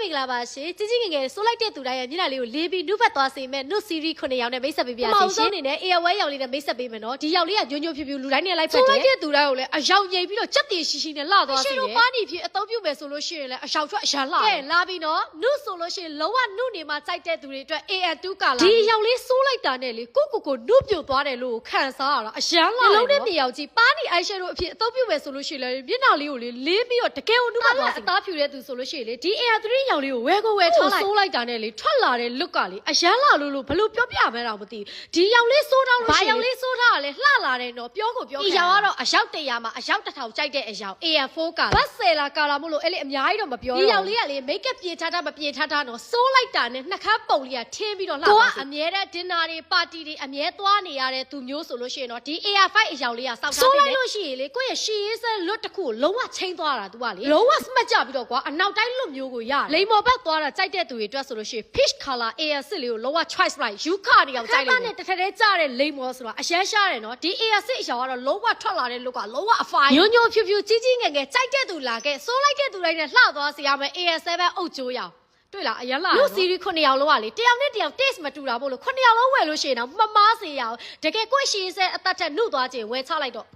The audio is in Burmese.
င်္ဂလာပါရှင်ကြီးကြီးငယ်ငယ်ဆိုးလိုက်တဲ့သူတိုင်းရဲ့မျက်နှာလေးကိုလေးပြီးနှုတ်ဖက်သွားစေမဲ့နှုတ်စီရီ9ရောင်နဲ့မိတ်ဆက်ပေးပြရစီရှင်အနေနဲ့ AWA ရောင်လေးနဲ့မိတ်ဆက်ပေးမယ်နော်ဒီရောင်လေးကညွညွဖြူဖြူလူတိုင်းနဲ့လိုက်ဖက်တယ်ဆိုးလိုက်တဲ့သူတိုင်းကိုလည်းအယောင်ငိမ့်ပြီးတော့ကြက်တီရှိရှိနဲ့လှသွားစေတယ်ရှင်တို့ပါနီဖြစ်အသုံးပြုမယ်ဆိုလို့ရှိရင်လည်းအယောင်ထွက်အရန်လှတယ်လာပြီးနော်နှုတ်ဆိုလို့ရှိရင်လောကနှုတ်နေမှာကြိုက်တဲ့သူတွေအတွက် AN2 ကာလာဒီရောင်လေးဆိုးလိုက်တာနဲ့လေကိုနှုတ်ပြိုသွားတယ်လို့ခံစားရတာအရန်လှတယ်လုံးနဲ့မြေရောင်ကြီးပါနီအိုင်ရှယ်တို့အဖြစ်အသုံးပြုမယ်ဆိုလို့ရှိရင်လည်းမျက်နှာလေးကိုလေလေးပြီးတော့တကယ်ကိုနှုတ်ဖက်သွားစေအသားဖြူတဲ့သူဆိုလို့ရှိရင်လေဒီ AN3 ရောင်လေးကိုဝဲထားလိုက်ဆိုးလိုက်တာနဲ့လေထွက်လာတဲ့ look ကလေအရန်လာလို့ဘလို့ပြောပြမဲတော့မသိဒီရောင်လေးဆိုးတော့လို့ရှိရင်ဘာရောင်လေးဆိုးထားတာလဲလှလာတယ်နော်ပြောကိုပြောခံဒီရောင်ကတော့အရောက်100မှာအရောက်1000ကြိုက်တဲ့အရောင် AN4 ကဘတ်ဆယ်လာကာလာမို့လို့အဲ့လေအများကြီးတော့မပြောတော့ဒီရောင်လေးကလေ make up ပြင်ထားမပြင်ထားနော်ဆိုးလိုက်တာနဲ့နှခမ်းပုံလေးကထင်းပြီးတော့လှကိုကအမြဲတမ်း dinner တွေ party တွေအမြဲသွားနေရတဲ့သူမျိုးဆိုလို့ရှိရင်တော့ဒီ AR5 အရောင်လေးကစောက်ထားပြီးဆိုးလိုက်လို့ရှိရင်လေကိုယ့်ရဲ့ရှည်ရေးစဲ look တစ်ခုကိုလုံးဝချင်းသွားတာသူကလေလုံးဝ smart ကြပြီးတော့ကွာအနောက်တိုင်း look မျိုးကိုရတယ်လိမ္မော်ဘက်သွားတာကြိုက်တဲ့သူတွေအတွက်ဆိုလို့ရှိရင် peach color AR6 လေးကိုလုံးဝ choice right ယူခနေအောင်ကြိုက်လိုက်တယ်တစ်ထက်တည်းကြတဲ့လိမ္မော်ဆိုတာအရန်ရှားတယ်နော်ဒီ AR6 အရောင်ကတော့လုံးဝထွက်လာတဲ့ look ကလုံးဝအဖိုင်းညိုညိုဖြူဖြူကြီးကြီးငယ်ငယ်ကြိုက်တဲ့သူလာခဲ့စိုးလိုက်တဲ့သူတိုင်းနဲ့လှသွားစေရမယ် AR7 အုတ်ကျိုးရောင်တွေ့လားအရန်လာလို့ series 9ရောင်လုံးကလေတယောက်နဲ့တယောက် taste မတူတာပို့လို့9ရောင်လုံးဝယ်လို့ရှိရင်တော့မမားစေရအောင်တကယ်ကိုယ့်ရှည်စဲအသက်ထက်နှုတ်သွားခြင်းဝယ်ချလိုက်တော့